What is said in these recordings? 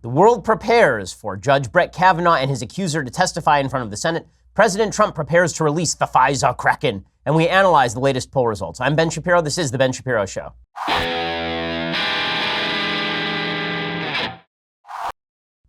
The world prepares for Judge Brett Kavanaugh and his accuser to testify in front of the Senate. President Trump prepares to release the FISA kraken. And we analyze the latest poll results. I'm Ben Shapiro. This is The Ben Shapiro Show.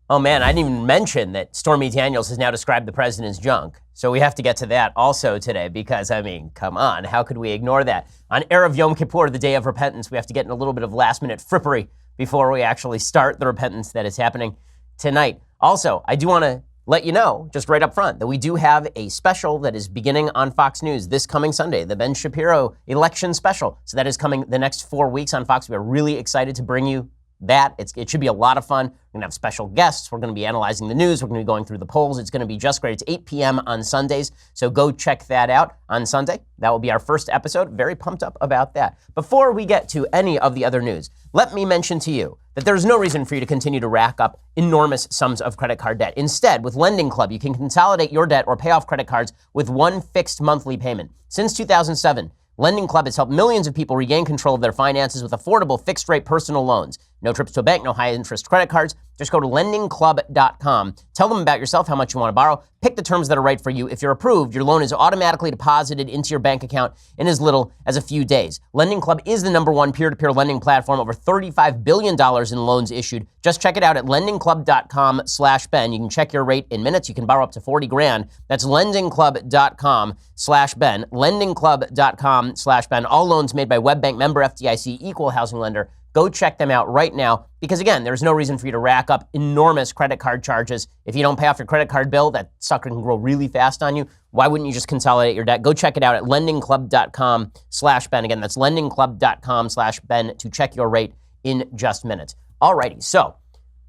Oh man, I didn't even mention that Stormy Daniels has now described the president as junk. So we have to get to that also today because, I mean, come on, how could we ignore that? On Erev Yom Kippur, the day of repentance, we have to get in a little bit of last-minute frippery before we actually start the repentance that is happening tonight. Also, I do want to let you know, just right up front, that we do have a special that is beginning on Fox News this coming Sunday, the Ben Shapiro election special. So that is coming the next 4 weeks on Fox. We're really excited to bring you that. It should be a lot of fun. We're going to have special guests. We're going to be analyzing the news. We're going to be going through the polls. It's going to be just great. It's 8 p.m. on Sundays. So go check that out on Sunday. That will be our first episode. Very pumped up about that. Before we get to any of the other news, let me mention to you that there's no reason for you to continue to rack up enormous sums of credit card debt. Instead, with Lending Club, you can consolidate your debt or pay off credit cards with one fixed monthly payment. Since 2007, Lending Club has helped millions of people regain control of their finances with affordable fixed-rate personal loans. No trips to a bank, no high-interest credit cards. Just go to lendingclub.com. Tell them about yourself, how much you want to borrow. Pick the terms that are right for you. If you're approved, your loan is automatically deposited into your bank account in as little as a few days. Lending Club is the #1 peer-to-peer lending platform. Over $35 billion in loans issued. Just check it out at lendingclub.com/Ben. You can check your rate in minutes. You can borrow up to 40 grand. That's lendingclub.com/Ben. Lendingclub.com/Ben. All loans made by WebBank, member FDIC, equal housing lender. Go check them out right now because, again, there's no reason for you to rack up enormous credit card charges. If you don't pay off your credit card bill, that sucker can grow really fast on you. Why wouldn't you just consolidate your debt? Go check it out at lendingclub.com/Ben. Again, that's lendingclub.com/Ben to check your rate in just minutes. Alrighty, so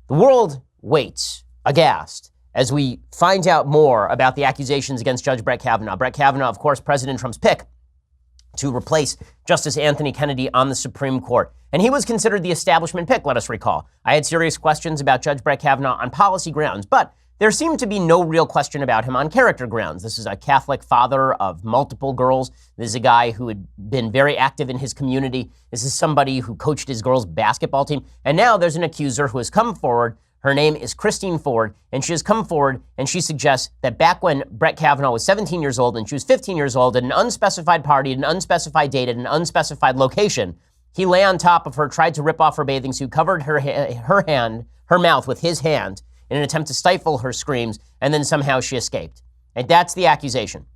the world waits aghast as we find out more about the accusations against Judge Brett Kavanaugh. Brett Kavanaugh, of course, President Trump's pick to replace Justice Anthony Kennedy on the Supreme Court. And he was considered the establishment pick, let us recall. I had serious questions about Judge Brett Kavanaugh on policy grounds, but there seemed to be no real question about him on character grounds. This is a Catholic father of multiple girls. This is a guy who had been very active in his community. This is somebody who coached his girls' basketball team. And now there's an accuser who has come forward. Her name is Christine Ford, and she has come forward and she suggests that back when Brett Kavanaugh was 17 years old and she was 15 years old at an unspecified party, at an unspecified date, at an unspecified location, he lay on top of her, tried to rip off her bathing suit, covered her mouth with his hand in an attempt to stifle her screams, and then somehow she escaped. And that's the accusation.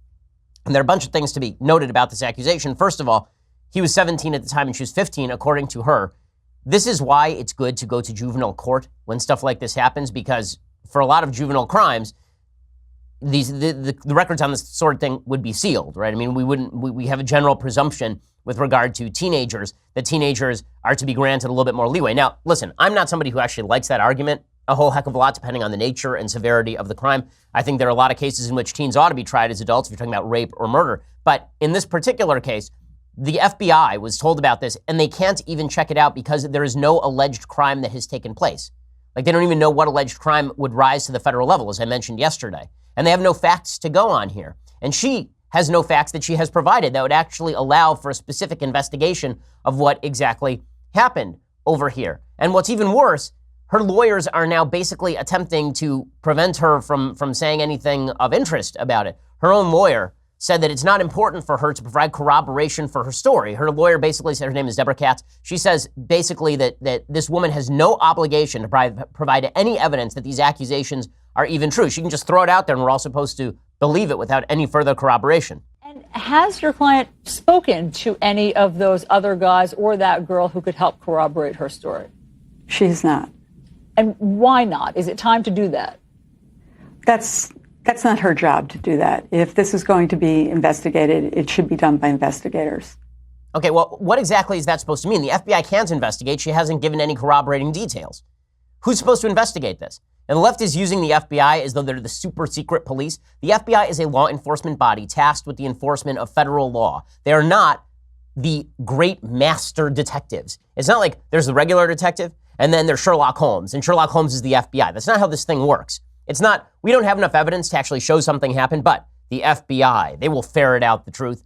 And there are a bunch of things to be noted about this accusation. First of all, he was 17 at the time and she was 15, according to her. This is why it's good to go to juvenile court when stuff like this happens, because for a lot of juvenile crimes, the records on this sort of thing would be sealed, right? I mean, we have a general presumption with regard to teenagers that teenagers are to be granted a little bit more leeway. Now, listen, I'm not somebody who actually likes that argument a whole heck of a lot, depending on the nature and severity of the crime. I think there are a lot of cases in which teens ought to be tried as adults if you're talking about rape or murder. But in this particular case, the FBI was told about this, and they can't even check it out because there is no alleged crime that has taken place. Like, they don't even know what alleged crime would rise to the federal level, as I mentioned yesterday. And they have no facts to go on here. And she has no facts that she has provided that would actually allow for a specific investigation of what exactly happened over here. And what's even worse, her lawyers are now basically attempting to prevent her from saying anything of interest about it. Her own lawyer said that it's not important for her to provide corroboration for her story. Her lawyer basically said, her name is Deborah Katz. She says basically that this woman has no obligation to provide any evidence that these accusations are even true. She can just throw it out there and we're all supposed to believe it without any further corroboration. And has your client spoken to any of those other guys or that girl who could help corroborate her story? She's not. And why not? Is it time to do that? That's not her job to do that. If this is going to be investigated, it should be done by investigators. Okay, well, what exactly is that supposed to mean? The FBI can't investigate. She hasn't given any corroborating details. Who's supposed to investigate this? And the left is using the FBI as though they're the super secret police. The FBI is a law enforcement body tasked with the enforcement of federal law. They are not the great master detectives. It's not like there's the regular detective and then there's Sherlock Holmes, and Sherlock Holmes is the FBI. That's not how this thing works. It's not, we don't have enough evidence to actually show something happened, but the FBI, they will ferret out the truth.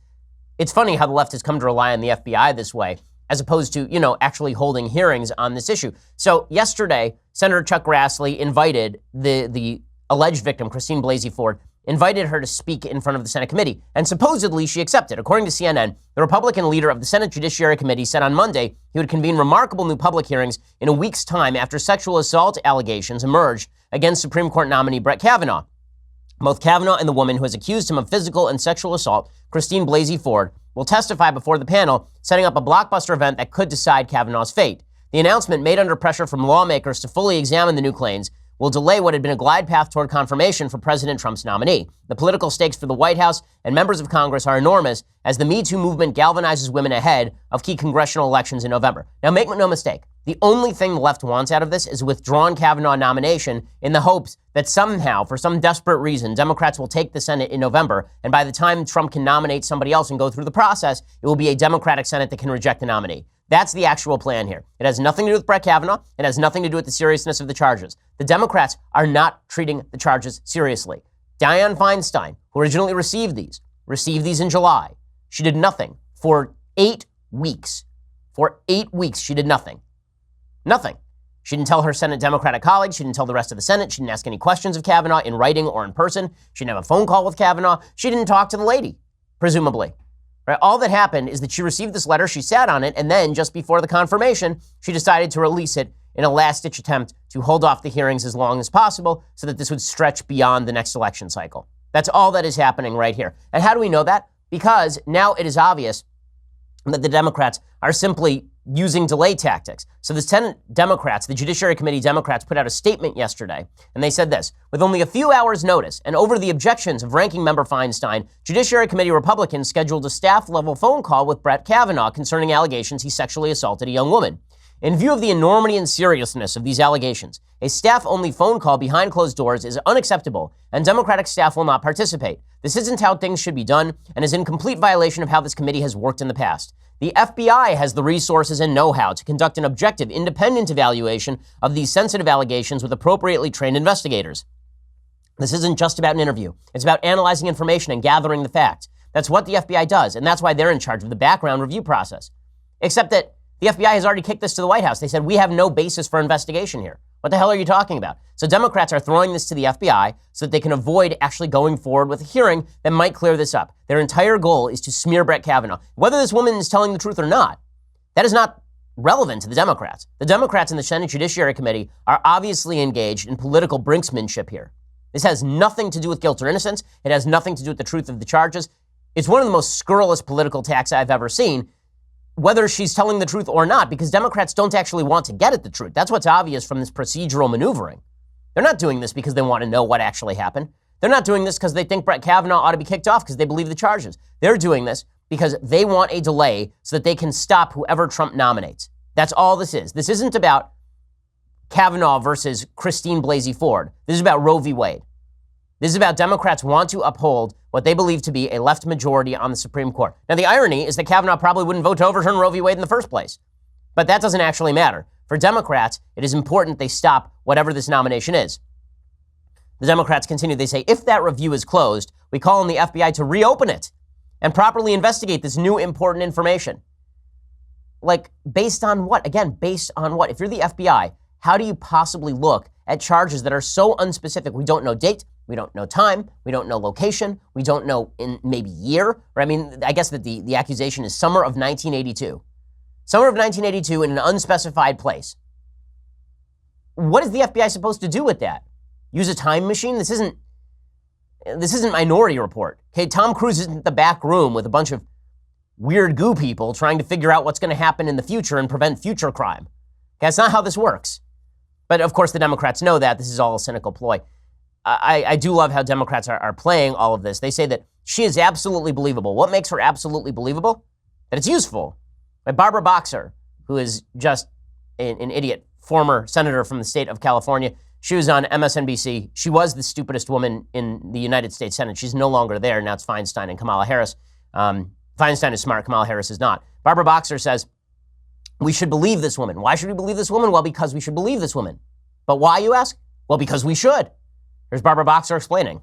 It's funny how the left has come to rely on the FBI this way. as opposed to, actually holding hearings on this issue. So yesterday, Senator Chuck Grassley invited the alleged victim, Christine Blasey Ford, invited her to speak in front of the Senate committee, and supposedly she accepted. According to CNN, the Republican leader of the Senate Judiciary Committee said on Monday he would convene remarkable new public hearings in a week's time after sexual assault allegations emerged against Supreme Court nominee Brett Kavanaugh. Both Kavanaugh and the woman who has accused him of physical and sexual assault, Christine Blasey Ford, will testify before the panel, setting up a blockbuster event that could decide Kavanaugh's fate. The announcement, made under pressure from lawmakers to fully examine the new claims, will delay what had been a glide path toward confirmation for President Trump's nominee. The political stakes for the White House and members of Congress are enormous as the Me Too movement galvanizes women ahead of key congressional elections in November. Now, make no mistake, the only thing the left wants out of this is a withdrawn Kavanaugh nomination in the hopes that somehow, for some desperate reason, Democrats will take the Senate in November, and by the time Trump can nominate somebody else and go through the process, it will be a Democratic Senate that can reject the nominee. That's the actual plan here. It has nothing to do with Brett Kavanaugh. It has nothing to do with the seriousness of the charges. The Democrats are not treating the charges seriously. Dianne Feinstein, who originally received these in July. She did nothing for 8 weeks. For 8 weeks, she did nothing. Nothing. She didn't tell her Senate Democratic colleagues. She didn't tell the rest of the Senate. She didn't ask any questions of Kavanaugh in writing or in person. She didn't have a phone call with Kavanaugh. She didn't talk to the lady, presumably. Right? All that happened is that she received this letter, she sat on it, and then just before the confirmation, she decided to release it in a last-ditch attempt to hold off the hearings as long as possible so that this would stretch beyond the next election cycle. That's all that is happening right here. And how do we know that? Because now it is obvious that the Democrats are simply using delay tactics. So the Senate Democrats, the Judiciary Committee Democrats, put out a statement yesterday, and they said this: with only a few hours' notice and over the objections of Ranking Member Feinstein, Judiciary Committee Republicans scheduled a staff-level phone call with Brett Kavanaugh concerning allegations he sexually assaulted a young woman. In view of the enormity and seriousness of these allegations, a staff-only phone call behind closed doors is unacceptable, and Democratic staff will not participate. This isn't how things should be done, and is in complete violation of how this committee has worked in the past. The FBI has the resources and know-how to conduct an objective, independent evaluation of these sensitive allegations with appropriately trained investigators. This isn't just about an interview. It's about analyzing information and gathering the facts. That's what the FBI does, and that's why they're in charge of the background review process. Except that the FBI has already kicked this to the White House. They said, we have no basis for investigation here. What the hell are you talking about? So Democrats are throwing this to the FBI so that they can avoid actually going forward with a hearing that might clear this up. Their entire goal is to smear Brett Kavanaugh. Whether this woman is telling the truth or not, that is not relevant to the Democrats. The Democrats in the Senate Judiciary Committee are obviously engaged in political brinksmanship here. This has nothing to do with guilt or innocence. It has nothing to do with the truth of the charges. It's one of the most scurrilous political attacks I've ever seen, whether she's telling the truth or not, because Democrats don't actually want to get at the truth. That's what's obvious from this procedural maneuvering. They're not doing this because they want to know what actually happened. They're not doing this because they think Brett Kavanaugh ought to be kicked off because they believe the charges. They're doing this because they want a delay so that they can stop whoever Trump nominates. That's all this is. This isn't about Kavanaugh versus Christine Blasey Ford. This is about Roe v. Wade. This is about Democrats want to uphold what they believe to be a left majority on the Supreme Court. Now, the irony is that Kavanaugh probably wouldn't vote to overturn Roe v. Wade in the first place. But that doesn't actually matter. For Democrats, it is important they stop whatever this nomination is. The Democrats continue. They say, if that review is closed, we call on the FBI to reopen it and properly investigate this new important information. Like, based on what? Again, based on what? If you're the FBI, how do you possibly look at charges that are so unspecific? We don't know date. We don't know time. We don't know location. We don't know in maybe year. Or I mean, I guess that the accusation is summer of 1982. Summer of 1982 in an unspecified place. What is the FBI supposed to do with that? Use a time machine? This isn't Minority Report. Okay, Tom Cruise isn't in the back room with a bunch of weird goo people trying to figure out what's going to happen in the future and prevent future crime. Okay, that's not how this works. But of course, the Democrats know that. This is all a cynical ploy. I do love how Democrats are playing all of this. They say that she is absolutely believable. What makes her absolutely believable? That it's useful. Like Barbara Boxer, who is just an idiot, former senator from the state of California. She was on MSNBC. She was the stupidest woman in the United States Senate. She's no longer there. Now it's Feinstein and Kamala Harris. Feinstein is smart. Kamala Harris is not. Barbara Boxer says, we should believe this woman. Why should we believe this woman? Well, because we should believe this woman. But why, you ask? Well, because we should. Here's Barbara Boxer explaining.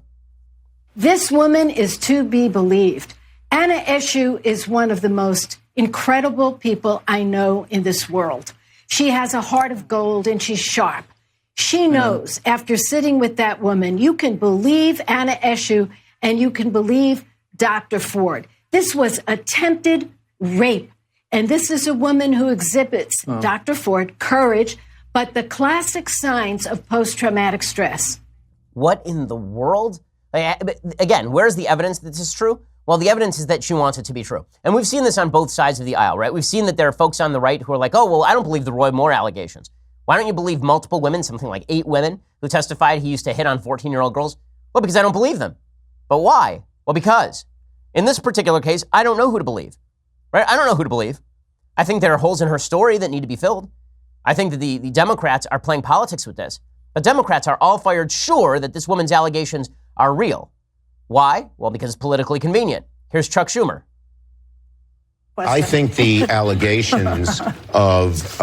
This woman is to be believed. Anna Eshoo is one of the most incredible people I know in this world. She has a heart of gold and she's sharp. She knows after sitting with that woman, you can believe Anna Eshoo and you can believe Dr. Ford. This was attempted rape. And this is a woman who exhibits, Dr. Ford, courage, but the classic signs of post-traumatic stress. What in the world? Again, where's the evidence that this is true? Well, the evidence is that she wants it to be true. And we've seen this on both sides of the aisle, right? We've seen that there are folks on the right who are like, oh, well, I don't believe the Roy Moore allegations. Why don't you believe multiple women, something like 8 women, who testified he used to hit on 14-year-old girls? Well, because I don't believe them. But why? Well, because in this particular case, I don't know who to believe, right? I don't know who to believe. I think there are holes in her story that need to be filled. I think that the Democrats are playing politics with this. But Democrats are all fired sure that this woman's allegations are real. Why? Well, because it's politically convenient. Here's Chuck Schumer. I think the allegations of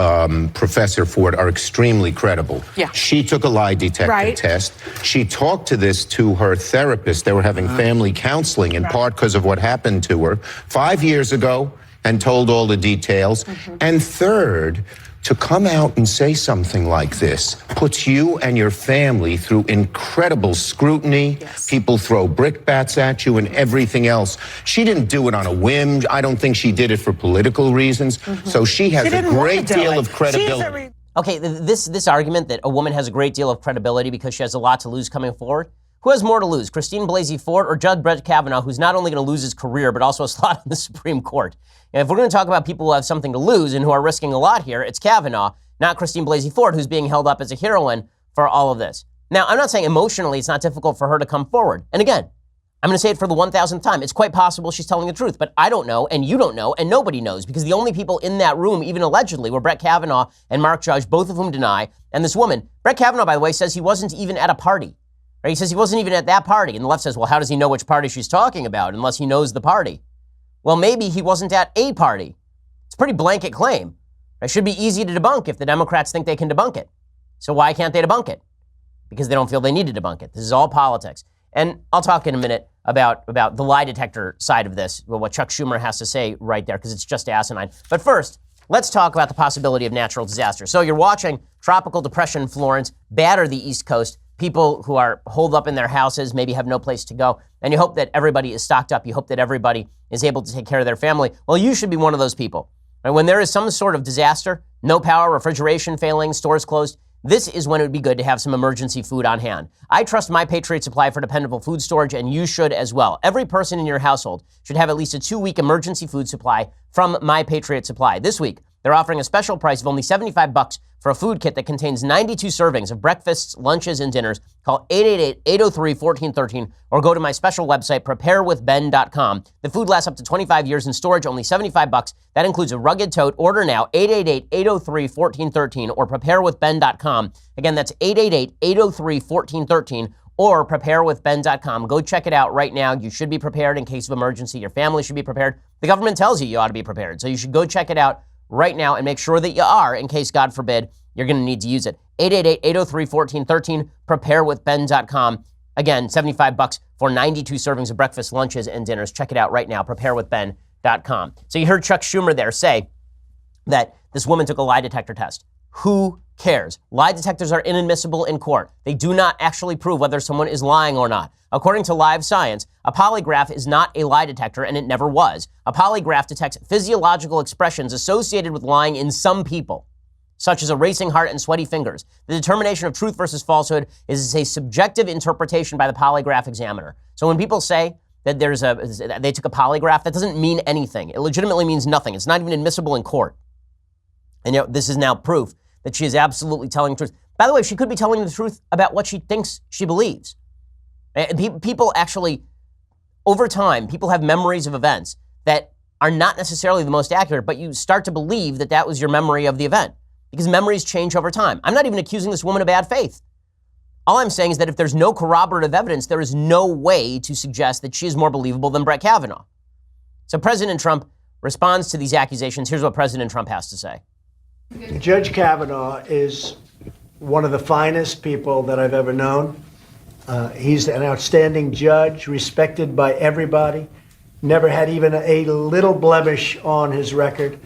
Professor Ford are extremely credible. Yeah. She took a lie detector test. She talked to this to her therapist. They were having family counseling in part because of what happened to her 5 years ago and told all the details. And third, to come out and say something like this puts you and your family through incredible scrutiny. Yes. People throw brickbats at you and everything else. She didn't do it on a whim. I don't think she did it for political reasons. So she has a great deal of credibility. Okay, this argument that a woman has a great deal of credibility because she has a lot to lose coming forward. Who has more to lose, Christine Blasey Ford or Judge Brett Kavanaugh, who's not only going to lose his career, but also a slot in the Supreme Court? And if we're going to talk about people who have something to lose and who are risking a lot here, it's Kavanaugh, not Christine Blasey Ford, who's being held up as a heroine for all of this. Now, I'm not saying emotionally it's not difficult for her to come forward. And again, I'm going to say it for the 1,000th time. It's quite possible she's telling the truth, but I don't know, and you don't know, and nobody knows, because the only people in that room, even allegedly, were Brett Kavanaugh and Mark Judge, both of whom deny, and this woman. Brett Kavanaugh, by the way, says he wasn't even at a party. Right? He says he wasn't even at that party. And the left says, well, how does he know which party she's talking about unless he knows the party? Well, maybe he wasn't at a party. It's a pretty blanket claim. It should be easy to debunk if the Democrats think they can debunk it. So why can't they debunk it? Because they don't feel they need to debunk it. This is all politics. And I'll talk in a minute about the lie detector side of this, what Chuck Schumer has to say right there, because it's just asinine. But first, let's talk about the possibility of natural disaster. So you're watching Tropical Depression Florence batter the East Coast. People who are holed up in their houses, maybe have no place to go. And you hope that everybody is stocked up. You hope that everybody is able to take care of their family. Well, you should be one of those people. And when there is some sort of disaster, no power, refrigeration failing, stores closed, this is when it would be good to have some emergency food on hand. I trust My Patriot Supply for dependable food storage, and you should as well. Every person in your household should have at least a 2-week emergency food supply from My Patriot Supply. This week, they're offering a special price of only $75 for a food kit that contains 92 servings of breakfasts, lunches, and dinners. Call 888-803-1413 or go to my special website, preparewithben.com. The food lasts up to 25 years in storage, only $75. That includes a rugged tote. Order now, 888-803-1413 or preparewithben.com. Again, that's 888-803-1413 or preparewithben.com. Go check it out right now. You should be prepared in case of emergency. Your family should be prepared. The government tells you ought to be prepared. So you should go check it out right now and make sure that you are, in case, God forbid, you're going to need to use it. 888-803-1413, preparewithben.com. Again, $75 for 92 servings of breakfast, lunches, and dinners. Check it out right now, preparewithben.com. So you heard Chuck Schumer there say that this woman took a lie detector test. Who cares? Lie detectors are inadmissible in court. They do not actually prove whether someone is lying or not. According to Live Science, a polygraph is not a lie detector, and it never was. A polygraph detects physiological expressions associated with lying in some people, such as a racing heart and sweaty fingers. The determination of truth versus falsehood is a subjective interpretation by the polygraph examiner. So when people say that they took a polygraph, that doesn't mean anything. It legitimately means nothing. It's not even admissible in court. And this is now proof that she is absolutely telling the truth. By the way, she could be telling the truth about what she thinks she believes. People actually, over time, people have memories of events that are not necessarily the most accurate, but you start to believe that that was your memory of the event because memories change over time. I'm not even accusing this woman of bad faith. All I'm saying is that if there's no corroborative evidence, there is no way to suggest that she is more believable than Brett Kavanaugh. So President Trump responds to these accusations. Here's what President Trump has to say. Judge Kavanaugh is one of the finest people that I've ever known. He's an outstanding judge, respected by everybody. never had even a little blemish on his record.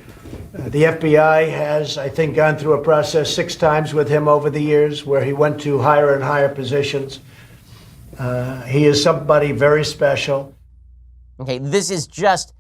The FBI has, I think, gone through a process 6 times with him over the years where he went to higher and higher positions. He is somebody very special. Okay, this is just,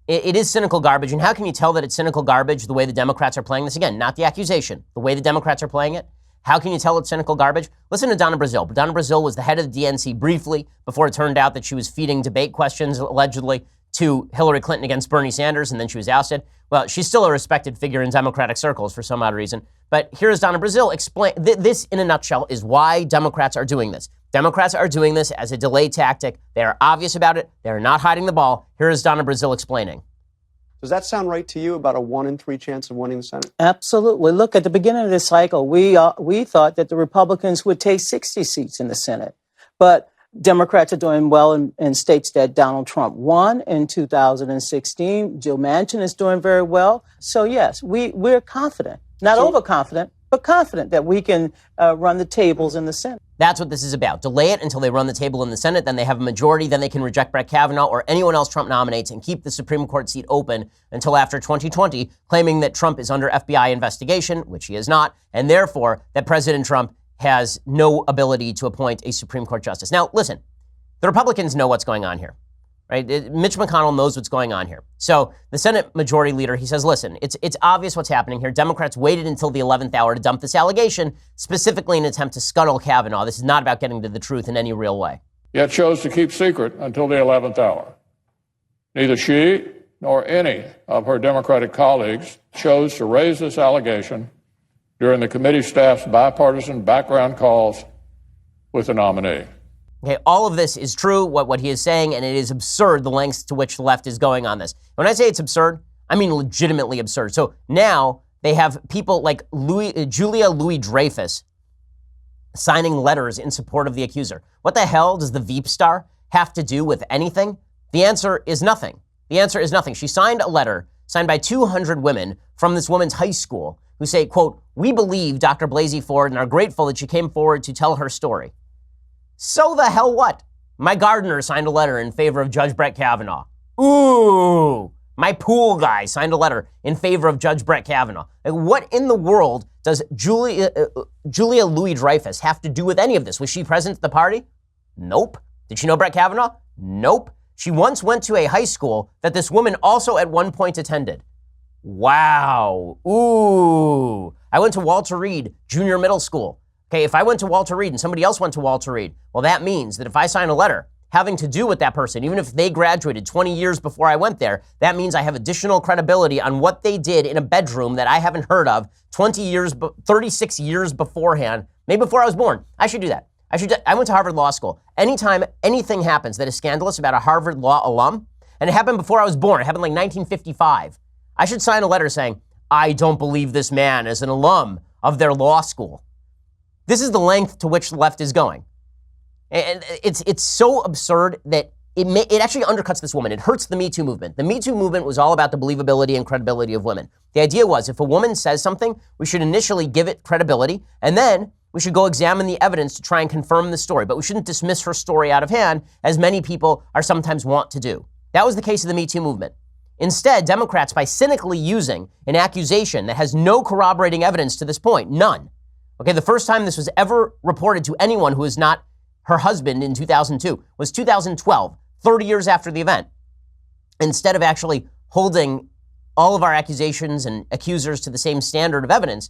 it is cynical garbage. And how can you tell that it's cynical garbage the way the Democrats are playing this? Again, not the accusation, the way the Democrats are playing it. How can you tell it's cynical garbage? Listen to Donna Brazile. Donna Brazile was the head of the DNC briefly before it turned out that she was feeding debate questions, allegedly, to Hillary Clinton against Bernie Sanders, and then she was ousted. Well, she's still a respected figure in Democratic circles for some odd reason. But here's Donna Brazile explain. This, in a nutshell, is why Democrats are doing this. Democrats are doing this as a delay tactic. They are obvious about it. They are not hiding the ball. Here is Donna Brazile explaining. Does that sound right to you, about a 1 in 3 chance of winning the Senate? Absolutely. Look, at the beginning of this cycle, we thought that the Republicans would take 60 seats in the Senate. But Democrats are doing well in states that Donald Trump won in 2016. Joe Manchin is doing very well. So, yes, we're confident, not overconfident, but confident that we can run the tables in the Senate. That's what this is about. Delay it until they run the table in the Senate, then they have a majority, then they can reject Brett Kavanaugh or anyone else Trump nominates and keep the Supreme Court seat open until after 2020, claiming that Trump is under FBI investigation, which he is not, and therefore that President Trump has no ability to appoint a Supreme Court justice. Now, listen, the Republicans know what's going on here, right? Mitch McConnell knows what's going on here. So the Senate Majority Leader, he says, listen, it's obvious what's happening here. Democrats waited until the 11th hour to dump this allegation, specifically in an attempt to scuttle Kavanaugh. This is not about getting to the truth in any real way. Yet chose to keep secret until the 11th hour. Neither she nor any of her Democratic colleagues chose to raise this allegation during the committee staff's bipartisan background calls with the nominee. Okay, all of this is true, what he is saying, and it is absurd the lengths to which the left is going on this. When I say it's absurd, I mean legitimately absurd. So now they have people like Julia Louis-Dreyfus signing letters in support of the accuser. What the hell does the Veep star have to do with anything? The answer is nothing. The answer is nothing. She signed a letter signed by 200 women from this woman's high school who say, quote, "We believe Dr. Blasey Ford and are grateful that she came forward to tell her story." So the hell what? My gardener signed a letter in favor of Judge Brett Kavanaugh. Ooh, my pool guy signed a letter in favor of Judge Brett Kavanaugh. Like, what in the world does Julia Louis-Dreyfus have to do with any of this? Was she present at the party? Nope. Did she know Brett Kavanaugh? Nope. She once went to a high school that this woman also at one point attended. Wow. Ooh. I went to Walter Reed Junior Middle School. Okay, if I went to Walter Reed and somebody else went to Walter Reed, well, that means that if I sign a letter having to do with that person, even if they graduated 20 years before I went there, that means I have additional credibility on what they did in a bedroom that I haven't heard of 36 years beforehand, maybe before I was born. I should do that. I went to Harvard Law School. Anytime anything happens that is scandalous about a Harvard Law alum, and it happened before I was born, it happened like 1955, I should sign a letter saying, I don't believe this man is an alum of their law school. This is the length to which the left is going. And it's so absurd that it actually undercuts this woman. It hurts the Me Too movement. The Me Too movement was all about the believability and credibility of women. The idea was if a woman says something, we should initially give it credibility, and then we should go examine the evidence to try and confirm the story. But we shouldn't dismiss her story out of hand, as many people are sometimes wont to do. That was the case of the Me Too movement. Instead, Democrats, by cynically using an accusation that has no corroborating evidence to this point, none. Okay, the first time this was ever reported to anyone who is not her husband in 2002 was 2012, 30 years after the event. Instead of actually holding all of our accusations and accusers to the same standard of evidence,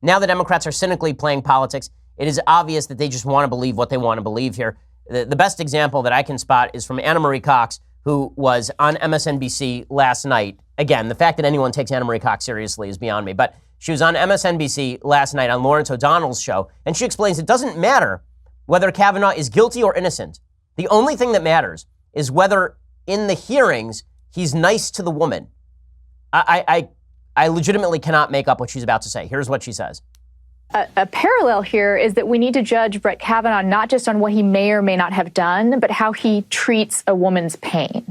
now the Democrats are cynically playing politics. It is obvious that they just want to believe what they want to believe here. The best example that I can spot is from Anna Marie Cox, who was on MSNBC last night. Again, the fact that anyone takes Anna Marie Cox seriously is beyond me, but she was on MSNBC last night on Lawrence O'Donnell's show, and she explains it doesn't matter whether Kavanaugh is guilty or innocent. The only thing that matters is whether in the hearings he's nice to the woman. I legitimately cannot make up what she's about to say. Here's what she says. a parallel here is that we need to judge Brett Kavanaugh not just on what he may or may not have done, but how he treats a woman's pain.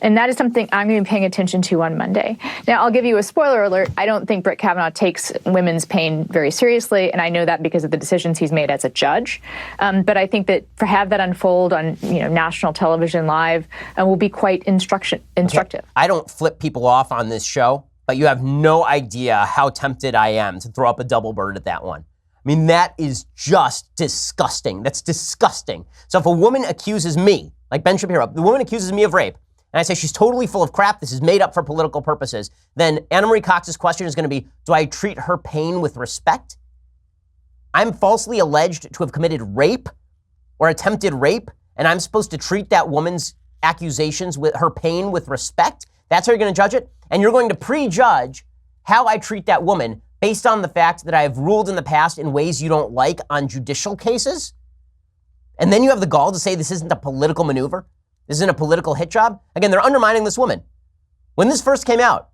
And that is something I'm going to be paying attention to on Monday. Now, I'll give you a spoiler alert. I don't think Brett Kavanaugh takes women's pain very seriously, and I know that because of the decisions he's made as a judge. But I think that to have that unfold on national television live will be quite instructive. Okay. I don't flip people off on this show, but you have no idea how tempted I am to throw up a double bird at that one. I mean, that is just disgusting. That's disgusting. So if a woman accuses me, like Ben Shapiro, the woman accuses me of rape, and I say she's totally full of crap, this is made up for political purposes, then Anna Marie Cox's question is going to be, do I treat her pain with respect? I'm falsely alleged to have committed rape or attempted rape, and I'm supposed to treat that woman's accusations with her pain with respect? That's how you're going to judge it? And you're going to prejudge how I treat that woman based on the fact that I have ruled in the past in ways you don't like on judicial cases? And then you have the gall to say this isn't a political maneuver? This isn't a political hit job? Again, they're undermining this woman. When this first came out,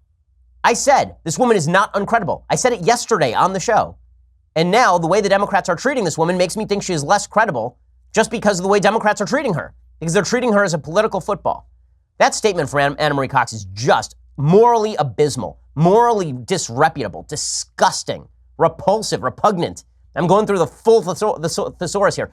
I said this woman is not uncredible. I said it yesterday on the show. And now the way the Democrats are treating this woman makes me think she is less credible just because of the way Democrats are treating her, because they're treating her as a political football. That statement from Anna Marie Cox is just morally abysmal, morally disreputable, disgusting, repulsive, repugnant. I'm going through the full thesaurus here.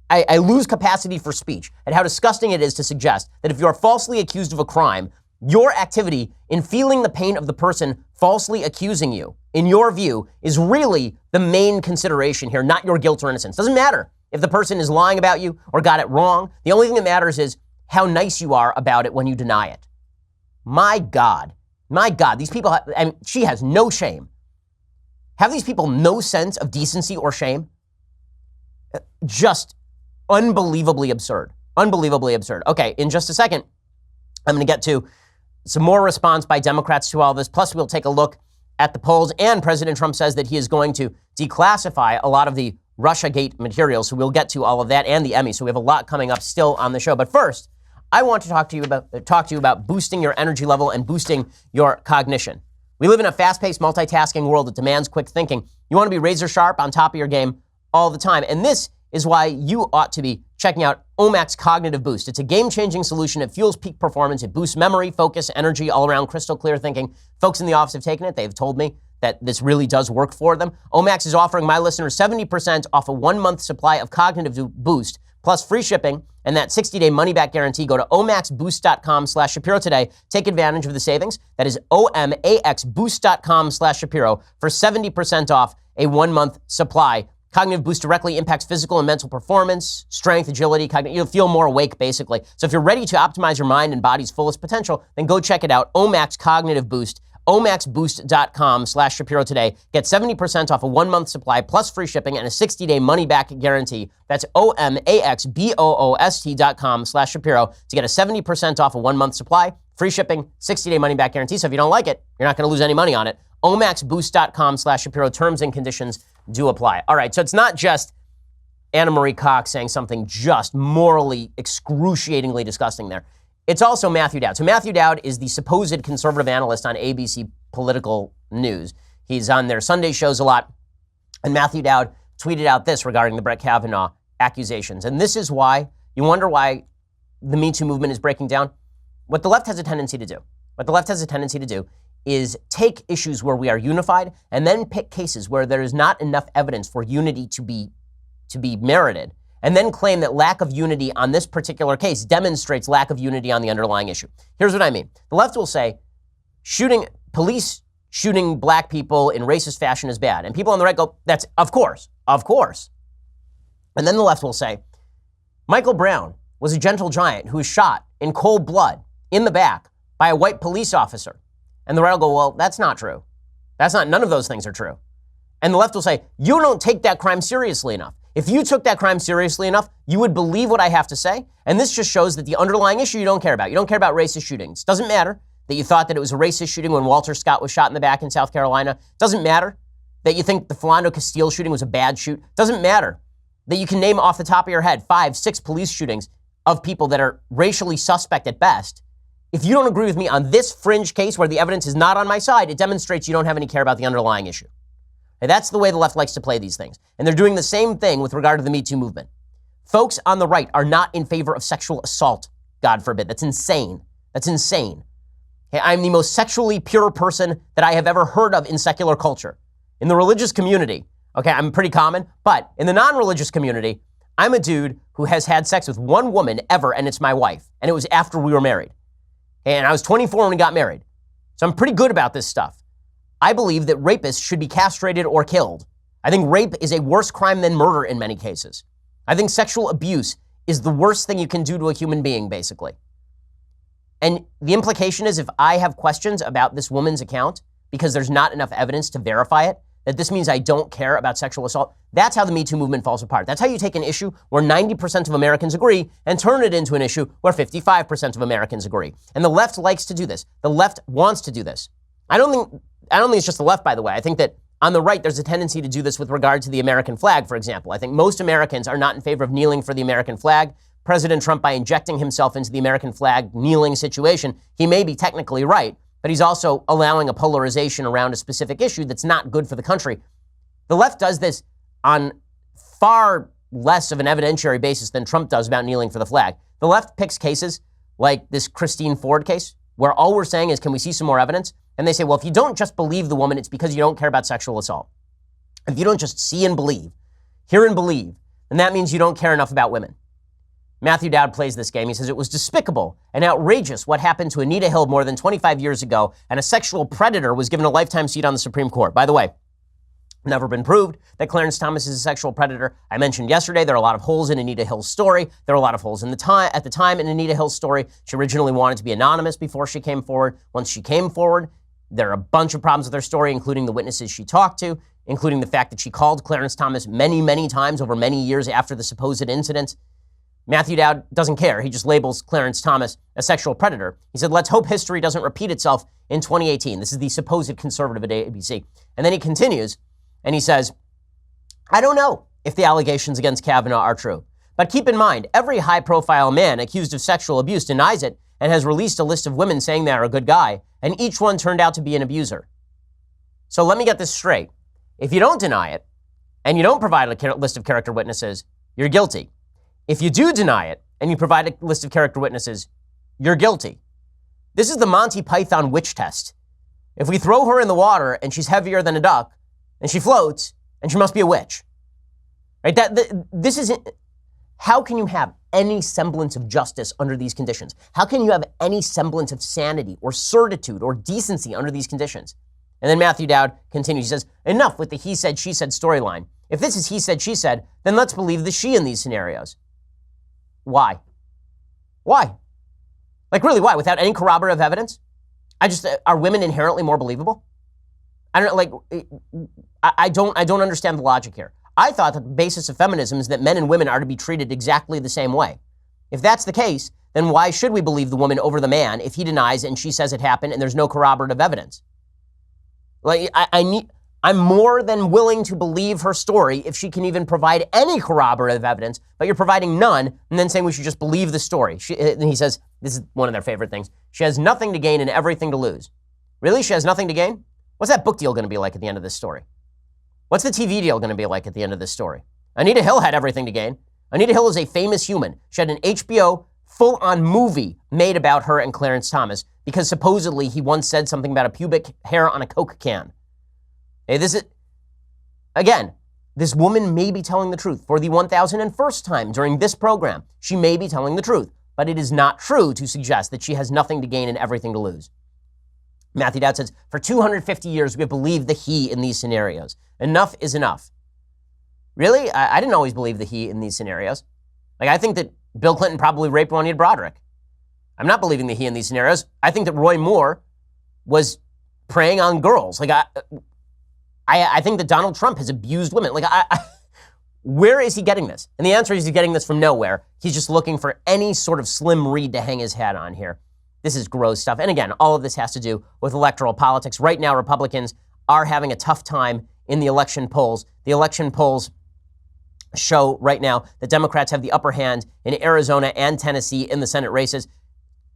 I lose capacity for speech at how disgusting it is to suggest that if you are falsely accused of a crime, your activity in feeling the pain of the person falsely accusing you, in your view, is really the main consideration here, not your guilt or innocence. Doesn't matter if the person is lying about you or got it wrong. The only thing that matters is how nice you are about it when you deny it. My God, these people, she has no shame. Have these people no sense of decency or shame? Just unbelievably absurd. Unbelievably absurd. Okay, in just a second, I'm going to get to some more response by Democrats to all this. Plus, we'll take a look at the polls. And President Trump says that he is going to declassify a lot of the Russiagate materials. So we'll get to all of that and the Emmy. So we have a lot coming up still on the show. But first, I want to talk to you about boosting your energy level and boosting your cognition. We live in a fast-paced, multitasking world that demands quick thinking. You want to be razor sharp, on top of your game all the time. And this is why you ought to be checking out Omax Cognitive Boost. It's a game-changing solution. It fuels peak performance. It boosts memory, focus, energy, all-around crystal clear thinking. Folks in the office have taken it. They've told me that this really does work for them. Omax is offering my listeners 70% off a 1-month supply of Cognitive Boost, plus free shipping and that 60-day money-back guarantee. Go to omaxboost.com/Shapiro today. Take advantage of the savings. That is omaxboost.com/Shapiro for 70% off a 1-month supply. Cognitive Boost directly impacts physical and mental performance, strength, agility, you'll feel more awake, basically. So if you're ready to optimize your mind and body's fullest potential, then go check it out, Omax Cognitive Boost, omaxboost.com/Shapiro today. Get 70% off a 1-month supply, plus free shipping and a 60-day money-back guarantee. That's omaxboost.com/Shapiro to get a 70% off a 1-month supply, free shipping, 60-day money-back guarantee. So if you don't like it, you're not going to lose any money on it. omaxboost.com/Shapiro. Terms and conditions do apply. All right, so it's not just Anna Marie Cox saying something just morally excruciatingly disgusting there. It's also Matthew Dowd. So Matthew Dowd is the supposed conservative analyst on ABC Political News. He's on their Sunday shows a lot. And Matthew Dowd tweeted out this regarding the Brett Kavanaugh accusations. And this is why you wonder why the Me Too movement is breaking down. What the left has a tendency to do is take issues where we are unified and then pick cases where there is not enough evidence for unity to be merited, and then claim that lack of unity on this particular case demonstrates lack of unity on the underlying issue. Here's what I mean. The left will say police shooting black people in racist fashion is bad. And people on the right go, that's of course. And then the left will say, Michael Brown was a gentle giant who was shot in cold blood in the back by a white police officer. And the right will go, well, that's not true. None of those things are true. And the left will say, you don't take that crime seriously enough. If you took that crime seriously enough, you would believe what I have to say. And this just shows that the underlying issue you don't care about. You don't care about racist shootings. Doesn't matter that you thought that it was a racist shooting when Walter Scott was shot in the back in South Carolina. Doesn't matter that you think the Philando Castile shooting was a bad shoot. Doesn't matter that you can name off the top of your head 5, 6 police shootings of people that are racially suspect at best. If you don't agree with me on this fringe case where the evidence is not on my side, it demonstrates you don't have any care about the underlying issue. And that's the way the left likes to play these things. And they're doing the same thing with regard to the Me Too movement. Folks on the right are not in favor of sexual assault, God forbid. That's insane. That's insane. Okay, I'm the most sexually pure person that I have ever heard of in secular culture. In the religious community, okay, I'm pretty common, but in the non-religious community, I'm a dude who has had sex with one woman ever, and it's my wife. And it was after we were married. And I was 24 when we got married. So I'm pretty good about this stuff. I believe that rapists should be castrated or killed. I think rape is a worse crime than murder in many cases. I think sexual abuse is the worst thing you can do to a human being, basically. And the implication is if I have questions about this woman's account because there's not enough evidence to verify it, that this means I don't care about sexual assault. That's how the Me Too movement falls apart. That's how you take an issue where 90% of Americans agree and turn it into an issue where 55% of Americans agree. And the left likes to do this. The left wants to do this. I don't think it's just the left, by the way. I think that on the right, there's a tendency to do this with regard to the American flag, for example. I think most Americans are not in favor of kneeling for the American flag. President Trump, by injecting himself into the American flag kneeling situation, he may be technically right, but he's also allowing a polarization around a specific issue that's not good for the country. The left does this on far less of an evidentiary basis than Trump does about kneeling for the flag. The left picks cases like this Christine Ford case, where all we're saying is, can we see some more evidence? And they say, well, if you don't just believe the woman, it's because you don't care about sexual assault. If you don't just see and believe, hear and believe, then that means you don't care enough about women. Matthew Dowd plays this game. He says it was despicable and outrageous what happened to Anita Hill more than 25 years ago, and a sexual predator was given a lifetime seat on the Supreme Court. By the way, never been proved that Clarence Thomas is a sexual predator. I mentioned yesterday there are a lot of holes in Anita Hill's story. There are a lot of holes at the time in Anita Hill's story. She originally wanted to be anonymous before she came forward. Once she came forward, there are a bunch of problems with her story, including the witnesses she talked to, including the fact that she called Clarence Thomas many, many times over many years after the supposed incident. Matthew Dowd doesn't care. He just labels Clarence Thomas a sexual predator. He said, let's hope history doesn't repeat itself in 2018. This is the supposed conservative at ABC. And then he continues, and he says, I don't know if the allegations against Kavanaugh are true. But keep in mind, every high-profile man accused of sexual abuse denies it and has released a list of women saying they are a good guy, and each one turned out to be an abuser. So let me get this straight. If you don't deny it, and you don't provide a list of character witnesses, you're guilty. If you do deny it, and you provide a list of character witnesses, you're guilty. This is the Monty Python witch test. If we throw her in the water and she's heavier than a duck, and she floats, and she must be a witch. Right? This isn't. How can you have any semblance of justice under these conditions? How can you have any semblance of sanity or certitude or decency under these conditions? And then Matthew Dowd continues. He says, enough with the he said, she said storyline. If this is he said, she said, then let's believe the she in these scenarios. Why? Why? Like, really, why? Without any corroborative evidence? Are women inherently more believable? I don't understand the logic here. I thought that the basis of feminism is that men and women are to be treated exactly the same way. If that's the case, then why should we believe the woman over the man if he denies and she says it happened and there's no corroborative evidence? Like, I'm more than willing to believe her story if she can even provide any corroborative evidence, but you're providing none and then saying we should just believe the story. And he says, this is one of their favorite things, she has nothing to gain and everything to lose. Really? She has nothing to gain? What's that book deal going to be like at the end of this story? What's the TV deal going to be like at the end of this story? Anita Hill had everything to gain. Anita Hill is a famous human. She had an HBO full-on movie made about her and Clarence Thomas because supposedly he once said something about a pubic hair on a Coke can. Hey, this woman may be telling the truth for the 1001st time during this program. She may be telling the truth, but it is not true to suggest that she has nothing to gain and everything to lose. Matthew Dowd says, for 250 years, we have believed the he in these scenarios. Enough is enough. Really? I didn't always believe the he in these scenarios. Like, I think that Bill Clinton probably raped Juanita Broderick. I'm not believing the he in these scenarios. I think that Roy Moore was preying on girls. Like, I think that Donald Trump has abused women. Like, where is he getting this? And the answer is he's getting this from nowhere. He's just looking for any sort of slim reed to hang his hat on here. This is gross stuff. And again, all of this has to do with electoral politics. Right now, Republicans are having a tough time in the election polls. The election polls show right now that Democrats have the upper hand in Arizona and Tennessee in the Senate races.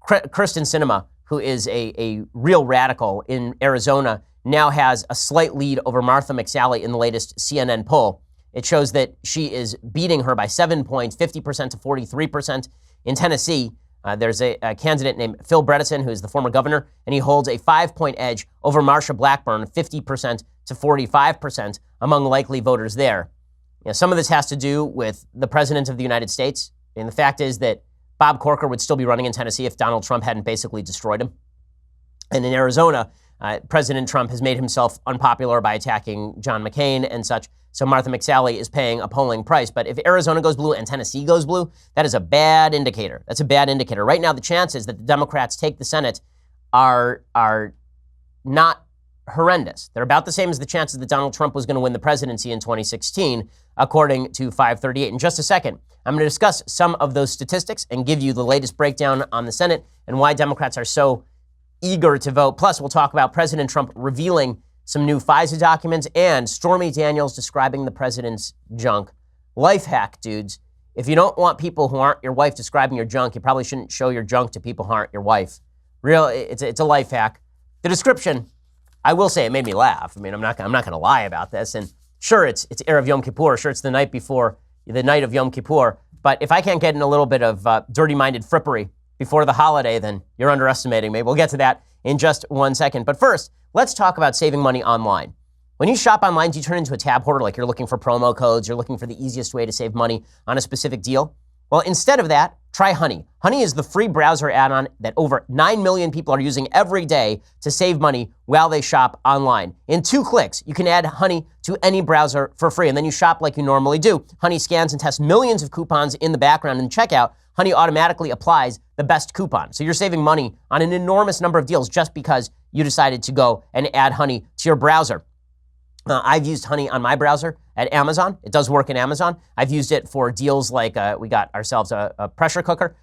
Kyrsten Sinema, who is a real radical in Arizona, now has a slight lead over Martha McSally in the latest CNN poll. It shows that she is beating her by 7 points, 50% to 43%. In Tennessee, there's a candidate named Phil Bredesen, who is the former governor, and he holds a 5-point edge over Marsha Blackburn, 50% to 45% among likely voters there. Some of this has to do with the president of the United States. And the fact is that Bob Corker would still be running in Tennessee if Donald Trump hadn't basically destroyed him. And in Arizona, President Trump has made himself unpopular by attacking John McCain and such. So Martha McSally is paying a polling price. But if Arizona goes blue and Tennessee goes blue, that is a bad indicator. That's a bad indicator. Right now, the chances that the Democrats take the Senate are not horrendous. They're about the same as the chances that Donald Trump was going to win the presidency in 2016, according to 538. In just a second, I'm going to discuss some of those statistics and give you the latest breakdown on the Senate and why Democrats are so eager to vote. Plus, we'll talk about President Trump revealing some new FISA documents and Stormy Daniels describing the president's junk. Life hack, dudes. If you don't want people who aren't your wife describing your junk, you probably shouldn't show your junk to people who aren't your wife. It's a life hack. The description, I will say, it made me laugh. I mean, I'm not going to lie about this. And sure, it's Erev Yom Kippur. Sure, it's the night of Yom Kippur. But if I can't get in a little bit of dirty-minded frippery before the holiday, then you're underestimating me. We'll get to that in just 1 second. But first, let's talk about saving money online. When you shop online, do you turn into a tab hoarder, like you're looking for promo codes, you're looking for the easiest way to save money on a specific deal? Well, instead of that, try Honey. Honey is the free browser add-on that over 9 million people are using every day to save money while they shop online. In 2 clicks, you can add Honey to any browser for free, and then you shop like you normally do. Honey scans and tests millions of coupons in the background, and checkout, Honey automatically applies the best coupon. So you're saving money on an enormous number of deals just because you decided to go and add Honey to your browser. I've used Honey on my browser at Amazon. It does work in Amazon. I've used it for deals like we got ourselves a pressure cooker.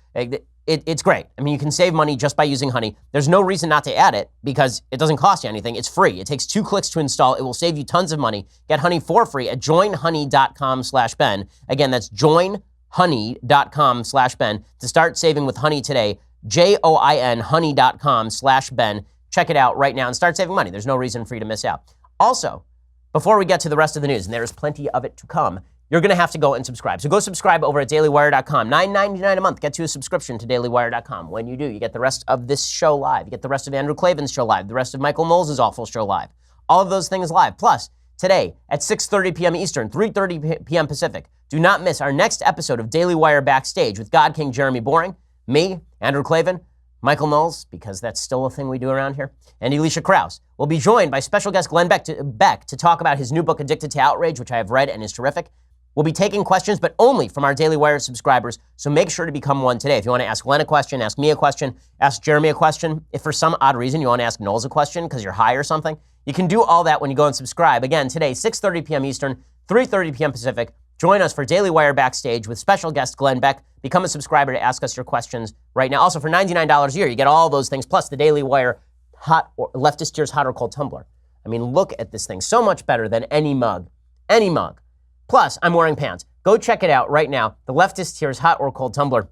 It's great. I mean, you can save money just by using Honey. There's no reason not to add it because it doesn't cost you anything. It's free. It takes 2 clicks to install. It will save you tons of money. Get Honey for free at joinhoney.com/Ben. Again, that's joinhoney.com/Ben to start saving with Honey today. JOIN honey.com/Ben. Check it out right now and start saving money. There's no reason for you to miss out. Also, before we get to the rest of the news, and there's plenty of it to come, you're going to have to go and subscribe. So go subscribe over at dailywire.com. $9.99 a month gets you a subscription to dailywire.com. When you do, you get the rest of this show live. You get the rest of Andrew Klavan's show live, the rest of Michael Knowles' awful show live. All of those things live. Plus, today at 6:30 p.m. Eastern, 3:30 p.m. Pacific, do not miss our next episode of Daily Wire Backstage with God King Jeremy Boring, me, Andrew Klavan, Michael Knowles, because that's still a thing we do around here, and Alicia Krause. We'll be joined by special guest Glenn Beck to talk about his new book, Addicted to Outrage, which I have read and is terrific. We'll be taking questions, but only from our Daily Wire subscribers, so make sure to become one today. If you want to ask Glenn a question, ask me a question, ask Jeremy a question. If for some odd reason you want to ask Knowles a question because you're high or something, you can do all that when you go and subscribe. Again, today, 6:30 p.m. Eastern, 3:30 p.m. Pacific. Join us for Daily Wire Backstage with special guest Glenn Beck. Become a subscriber to ask us your questions right now. Also, for $99 a year, you get all those things, plus the Daily Wire hot or leftist tears hot or cold tumbler. I mean, look at this thing. So much better than any mug. Any mug. Plus, I'm wearing pants. Go check it out right now. The leftist tears hot or cold tumbler.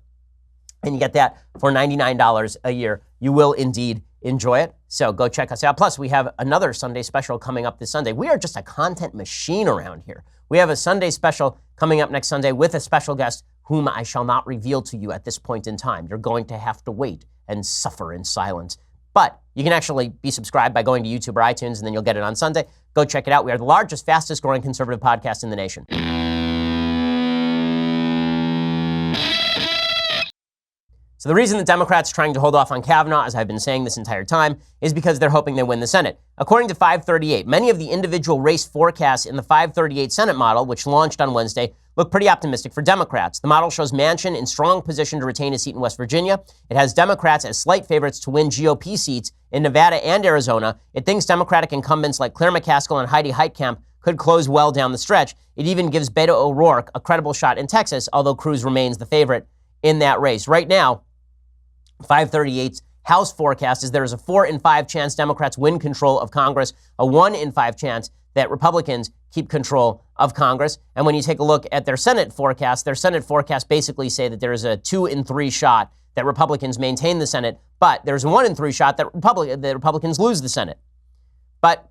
And you get that for $99 a year. You will indeed enjoy it. So go check us out. Plus, we have another Sunday special coming up this Sunday. We are just a content machine around here. We have a Sunday special coming up next Sunday with a special guest whom I shall not reveal to you at this point in time. You're going to have to wait and suffer in silence. But you can actually be subscribed by going to YouTube or iTunes, and then you'll get it on Sunday. Go check it out. We are the largest, fastest growing conservative podcast in the nation. So the reason the Democrats are trying to hold off on Kavanaugh, as I've been saying this entire time, is because they're hoping they win the Senate. According to 538, many of the individual race forecasts in the 538 Senate model, which launched on Wednesday, look pretty optimistic for Democrats. The model shows Manchin in strong position to retain his seat in West Virginia. It has Democrats as slight favorites to win GOP seats in Nevada and Arizona. It thinks Democratic incumbents like Claire McCaskill and Heidi Heitkamp could close well down the stretch. It even gives Beto O'Rourke a credible shot in Texas, although Cruz remains the favorite in that race. Right now, 538's House forecast is there is a 4 in 5 chance Democrats win control of Congress, a 1 in 5 chance that Republicans keep control of Congress. And when you take a look at their Senate forecasts basically say that there is a 2 in 3 shot that Republicans maintain the Senate, but there's a 1 in 3 shot that Republicans lose the Senate. But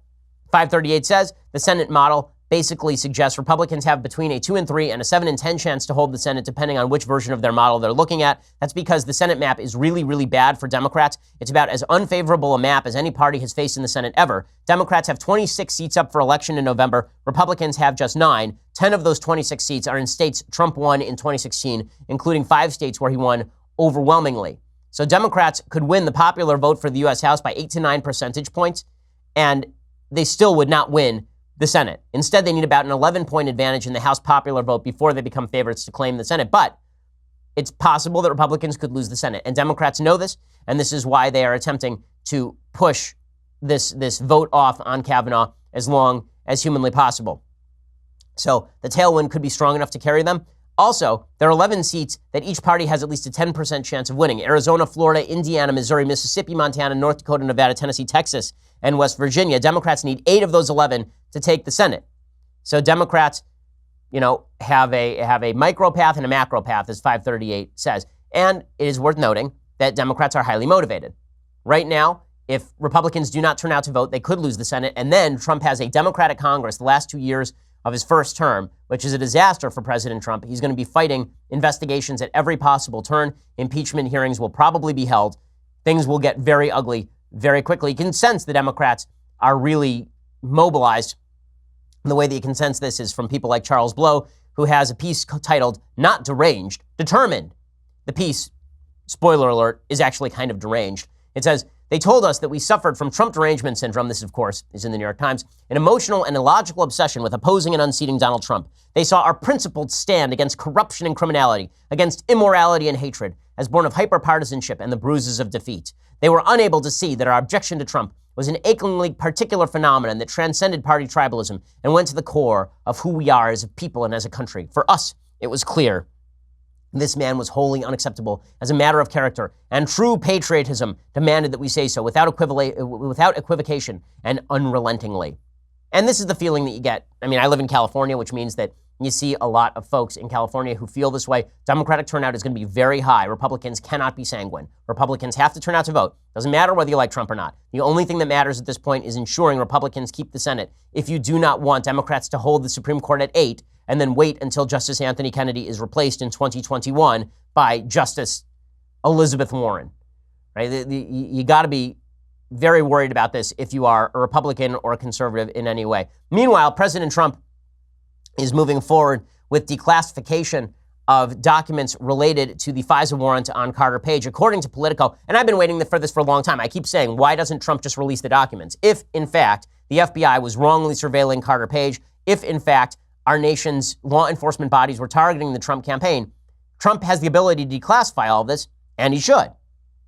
538 says the Senate model basically suggests Republicans have between a 2 in 3 and a 7 in 10 chance to hold the Senate, depending on which version of their model they're looking at. That's because the Senate map is really, really bad for Democrats. It's about as unfavorable a map as any party has faced in the Senate ever. Democrats have 26 seats up for election in November. Republicans have just 9. 10 of those 26 seats are in states Trump won in 2016, including 5 states where he won overwhelmingly. So Democrats could win the popular vote for the U.S. House by 8 to 9 percentage points, and they still would not win the Senate. Instead, they need about an 11-point advantage in the House popular vote before they become favorites to claim the Senate. But it's possible that Republicans could lose the Senate. And Democrats know this, and this is why they are attempting to push this vote off on Kavanaugh as long as humanly possible. So the tailwind could be strong enough to carry them. Also, there are 11 seats that each party has at least a 10% chance of winning. Arizona, Florida, Indiana, Missouri, Mississippi, Montana, North Dakota, Nevada, Tennessee, Texas, and West Virginia. Democrats need 8 of those 11 to take the Senate. So Democrats, have a micro path and a macro path, as 538 says. And it is worth noting that Democrats are highly motivated. Right now, if Republicans do not turn out to vote, they could lose the Senate. And then Trump has a Democratic Congress the last 2 years of his first term, which is a disaster for President Trump. He's going to be fighting investigations at every possible turn. Impeachment hearings will probably be held. Things will get very ugly very quickly. You can sense the Democrats are really mobilized. And the way that you can sense this is from people like Charles Blow, who has a piece titled Not Deranged, Determined. The piece, spoiler alert, is actually kind of deranged. It says, they told us that we suffered from Trump derangement syndrome. This, of course, is in the New York Times. An emotional and illogical obsession with opposing and unseating Donald Trump. They saw our principled stand against corruption and criminality, against immorality and hatred, as born of hyperpartisanship and the bruises of defeat. They were unable to see that our objection to Trump was an achingly particular phenomenon that transcended party tribalism and went to the core of who we are as a people and as a country. For us, it was clear. This man was wholly unacceptable as a matter of character, and true patriotism demanded that we say so without equivocation and unrelentingly. And this is the feeling that you get. I mean, I live in California, which means that you see a lot of folks in California who feel this way. Democratic turnout is going to be very high. Republicans cannot be sanguine. Republicans have to turn out to vote. Doesn't matter whether you like Trump or not. The only thing that matters at this point is ensuring Republicans keep the Senate. If you do not want Democrats to hold the Supreme Court at 8 and then wait until Justice Anthony Kennedy is replaced in 2021 by Justice Elizabeth Warren, right? You got to be very worried about this if you are a Republican or a conservative in any way. Meanwhile, President Trump is moving forward with declassification of documents related to the FISA warrant on Carter Page, according to Politico. And I've been waiting for this for a long time. I keep saying, why doesn't Trump just release the documents? If, in fact, the FBI was wrongly surveilling Carter Page, if, in fact, our nation's law enforcement bodies were targeting the Trump campaign, Trump has the ability to declassify all of this, and he should.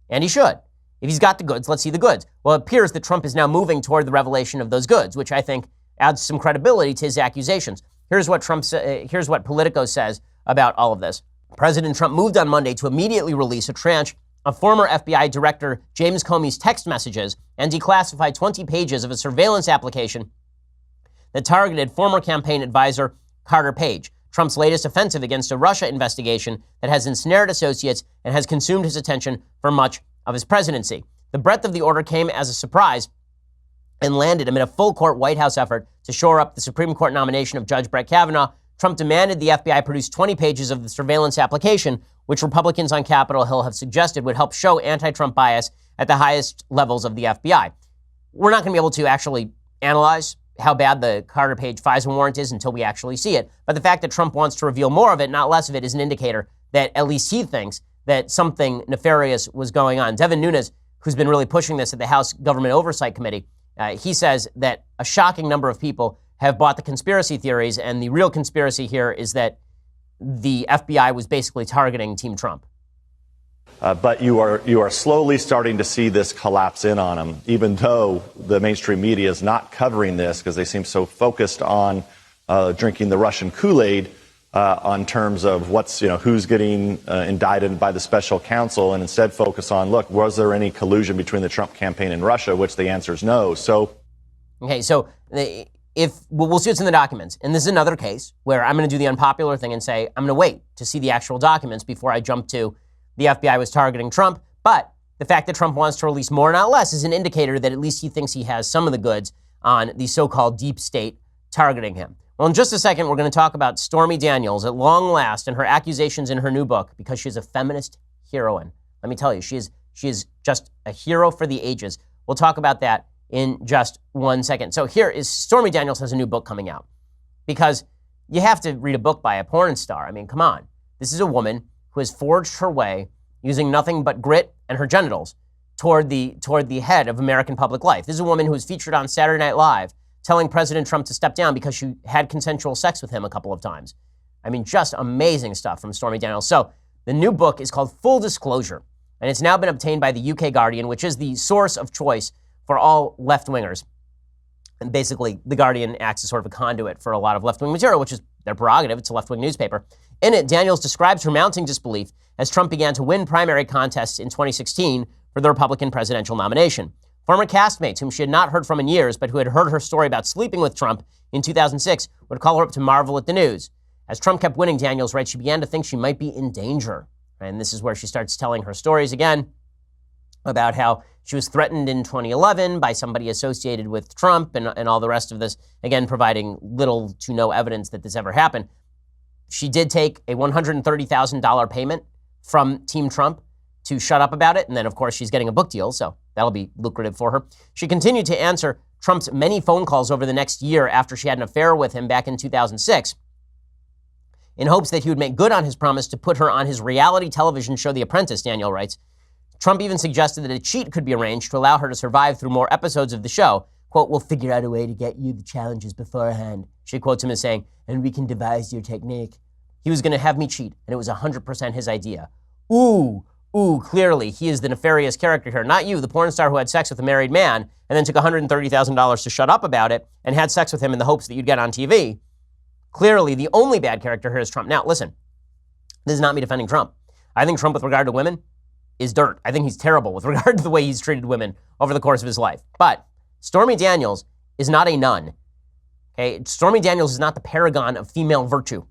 And he should. If he's got the goods, let's see the goods. Well, it appears that Trump is now moving toward the revelation of those goods, which I think adds some credibility to his accusations. Here's what Politico says about all of this. President Trump moved on Monday to immediately release a tranche of former FBI Director James Comey's text messages and declassify 20 pages of a surveillance application that targeted former campaign advisor Carter Page, Trump's latest offensive against a Russia investigation that has ensnared associates and has consumed his attention for much of his presidency. The breadth of the order came as a surprise and landed amid a full-court White House effort to shore up the Supreme Court nomination of Judge Brett Kavanaugh. Trump demanded the FBI produce 20 pages of the surveillance application, which Republicans on Capitol Hill have suggested would help show anti-Trump bias at the highest levels of the FBI. We're not going to be able to actually analyze how bad the Carter Page FISA warrant is until we actually see it. But the fact that Trump wants to reveal more of it, not less of it, is an indicator that at least he thinks that something nefarious was going on. Devin Nunes, who's been really pushing this at the House Government Oversight Committee, he says that a shocking number of people have bought the conspiracy theories, and the real conspiracy here is that the FBI was basically targeting Team Trump. But you are slowly starting to see this collapse in on them, even though the mainstream media is not covering this because they seem so focused on drinking the Russian Kool-Aid on terms of who's getting indicted by the special counsel, and instead focus on, look, was there any collusion between the Trump campaign and Russia, which the answer is no. So we'll see what's in the documents. And this is another case where I'm going to do the unpopular thing and say, I'm going to wait to see the actual documents before I jump to the FBI was targeting Trump. But the fact that Trump wants to release more, not less, is an indicator that at least he thinks he has some of the goods. on the so-called deep state targeting him. Well, in just a second, we're going to talk about Stormy Daniels at long last and her accusations in her new book, because she's a feminist heroine. Let me tell you, she is just a hero for the ages. We'll talk about that in just 1 second. So here is Stormy Daniels has a new book coming out, because you have to read a book by a porn star. I mean, come on. This is a woman who has forged her way using nothing but grit and her genitals toward the head of American public life. This is a woman who was featured on Saturday Night Live telling President Trump to step down because she had consensual sex with him a couple of times. I mean, just amazing stuff from Stormy Daniels. So the new book is called Full Disclosure, and it's now been obtained by the UK Guardian, which is the source of choice for all left-wingers. And basically, the Guardian acts as sort of a conduit for a lot of left-wing material, which is their prerogative. It's a left-wing newspaper. In it, Daniels describes her mounting disbelief as Trump began to win primary contests in 2016 for the Republican presidential nomination. Former castmates whom she had not heard from in years, but who had heard her story about sleeping with Trump in 2006, would call her up to marvel at the news. As Trump kept winning, Daniels writes, she began to think she might be in danger. And this is where she starts telling her stories again about how she was threatened in 2011 by somebody associated with Trump and all the rest of this, again, providing little to no evidence that this ever happened. She did take a $130,000 payment from Team Trump to shut up about it. And then, of course, she's getting a book deal, so that'll be lucrative for her. She continued to answer Trump's many phone calls over the next year after she had an affair with him back in 2006 in hopes that he would make good on his promise to put her on his reality television show, The Apprentice, Daniel writes. Trump even suggested that a cheat could be arranged to allow her to survive through more episodes of the show. Quote, we'll figure out a way to get you the challenges beforehand. She quotes him as saying, and we can devise your technique. He was going to have me cheat, and it was 100% his idea. Ooh, clearly, he is the nefarious character here. Not you, the porn star who had sex with a married man and then took $130,000 to shut up about it and had sex with him in the hopes that you'd get on TV. Clearly, the only bad character here is Trump. Now, listen, this is not me defending Trump. I think Trump, with regard to women, is dirt. I think he's terrible with regard to the way he's treated women over the course of his life. But Stormy Daniels is not a nun. Okay? Stormy Daniels is not the paragon of female virtue.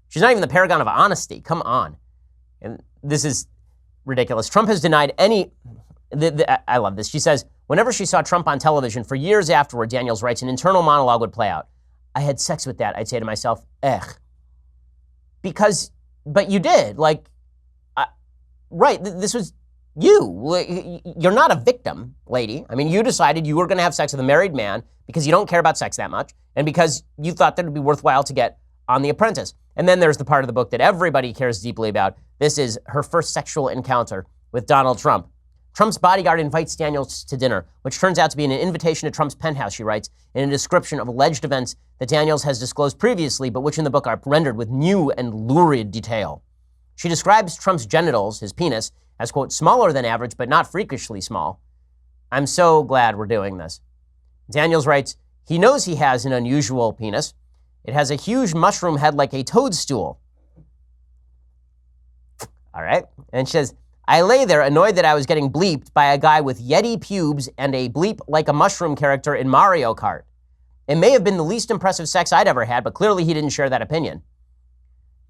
She's not even the paragon of honesty. Come on. And this is ridiculous. Trump has denied any... I love this. She says, whenever she saw Trump on television for years afterward, Daniels writes, an internal monologue would play out. I had sex with that. I'd say to myself, but you did. Right, this was you. You're not a victim, lady. I mean, you decided you were going to have sex with a married man because you don't care about sex that much and because you thought that it would be worthwhile to get on The Apprentice. And then there's the part of the book that everybody cares deeply about. This is her first sexual encounter with Donald Trump. Trump's bodyguard invites Daniels to dinner, which turns out to be an invitation to Trump's penthouse, she writes, in a description of alleged events that Daniels has disclosed previously, but which in the book are rendered with new and lurid detail. She describes Trump's genitals, his penis, as, quote, smaller than average, but not freakishly small. I'm so glad we're doing this. Daniels writes, he knows he has an unusual penis. It has a huge mushroom head like a toadstool. All right. And she says, I lay there annoyed that I was getting bleeped by a guy with Yeti pubes and a bleep like a mushroom character in Mario Kart. It may have been the least impressive sex I'd ever had, but clearly he didn't share that opinion.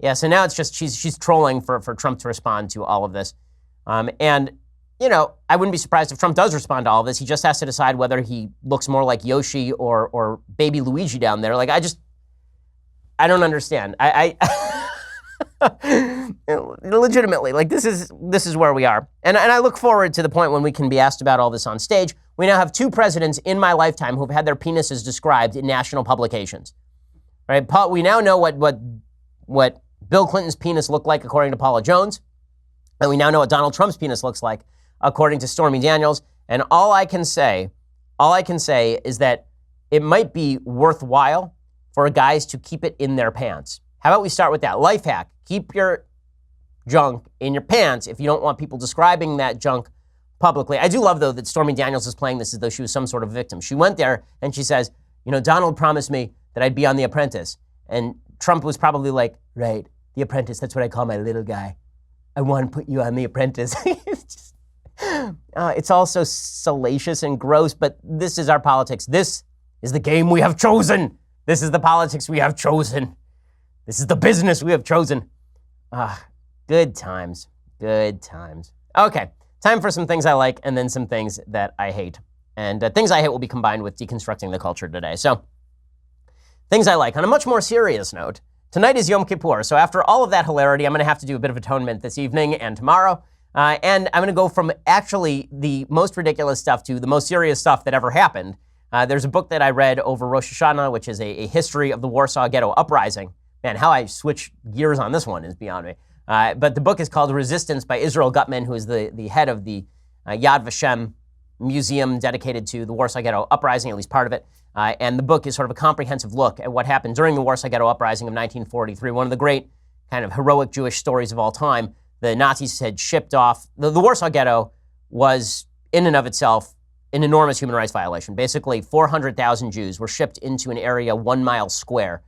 Yeah, so now it's just she's trolling for Trump to respond to all of this. And, you know, I wouldn't be surprised if Trump does respond to all of this. He just has to decide whether he looks more like Yoshi or baby Luigi down there. Like, I don't understand. Legitimately, like this is where we are. And I look forward to the point when we can be asked about all this on stage. We now have 2 presidents in my lifetime who've had their penises described in national publications. Right? We now know what Bill Clinton's penis looked like according to Paula Jones. And we now know what Donald Trump's penis looks like according to Stormy Daniels. And all I can say is that it might be worthwhile for guys to keep it in their pants. How about we start with that? Life hack. Keep your junk in your pants if you don't want people describing that junk publicly. I do love, though, that Stormy Daniels is playing this as though she was some sort of victim. She went there and she says, you know, Donald promised me that I'd be on The Apprentice. And Trump was probably like, right, The Apprentice, that's what I call my little guy. I want to put you on The Apprentice. It's all so salacious and gross, but this is our politics. This is the game we have chosen. This is the politics we have chosen. This is the business we have chosen. Good times. Good times. Okay, time for some things I like and then some things that I hate. And things I hate will be combined with deconstructing the culture today. So, things I like. On a much more serious note, tonight is Yom Kippur. So after all of that hilarity, I'm going to have to do a bit of atonement this evening and tomorrow. And I'm going to go from actually the most ridiculous stuff to the most serious stuff that ever happened. There's a book that I read over Rosh Hashanah, which is a history of the Warsaw Ghetto Uprising. Man, how I switch gears on this one is beyond me. But the book is called Resistance by Israel Gutman, who is the head of the Yad Vashem museum dedicated to the Warsaw Ghetto Uprising, at least part of it. And the book is sort of a comprehensive look at what happened during the Warsaw Ghetto Uprising of 1943, one of the great kind of heroic Jewish stories of all time. The Nazis had shipped off, the Warsaw Ghetto was in and of itself an enormous human rights violation. Basically, 400,000 Jews were shipped into an area 1 mile square.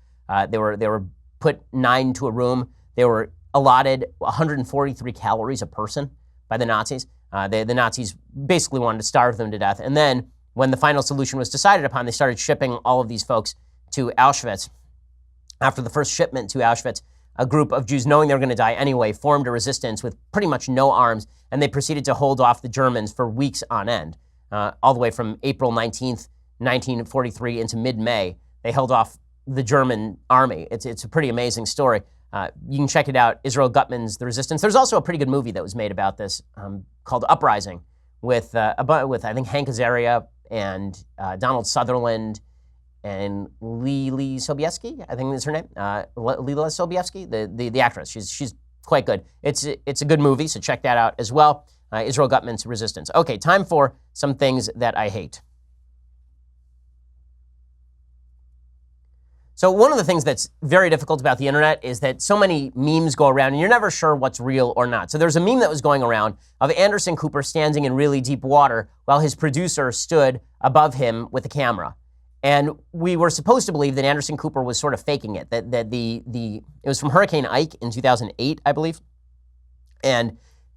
They were put 9 to a room. They were allotted 143 calories a person by the Nazis. The Nazis basically wanted to starve them to death. And then when the final solution was decided upon, they started shipping all of these folks to Auschwitz. After the first shipment to Auschwitz, a group of Jews, knowing they were going to die anyway, formed a resistance with pretty much no arms, and they proceeded to hold off the Germans for weeks on end, all the way from April 19th, 1943 into mid-May. They held off the German army. It's a pretty amazing story. You can check it out, Israel Gutman's The Resistance. There's also a pretty good movie that was made about this called Uprising with I think, Hank Azaria and Donald Sutherland and Lili Sobieski, I think is her name. Lila Sobieski, the actress. She's quite good. It's a good movie, so check that out as well. Israel Gutman's Resistance. Okay, time for some things that I hate. So one of the things that's very difficult about the internet is that so many memes go around and you're never sure what's real or not. So there's a meme that was going around of Anderson Cooper standing in really deep water while his producer stood above him with a camera. And we were supposed to believe that Anderson Cooper was sort of faking it, that it was from Hurricane Ike in 2008, I believe. And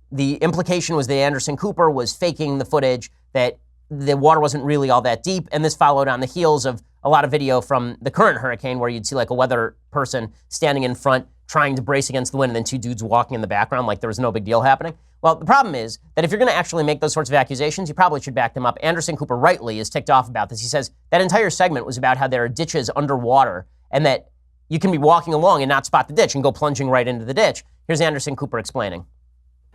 the implication was that Anderson Cooper was faking the footage, that the water wasn't really all that deep. And this followed on the heels of a lot of video from the current hurricane where you'd see like a weather person standing in front trying to brace against the wind and then 2 dudes walking in the background like there was no big deal happening. Well, the problem is that if you're going to actually make those sorts of accusations, you probably should back them up. Anderson Cooper rightly is ticked off about this. He says that entire segment was about how there are ditches underwater and that you can be walking along and not spot the ditch and go plunging right into the ditch. Here's Anderson Cooper explaining.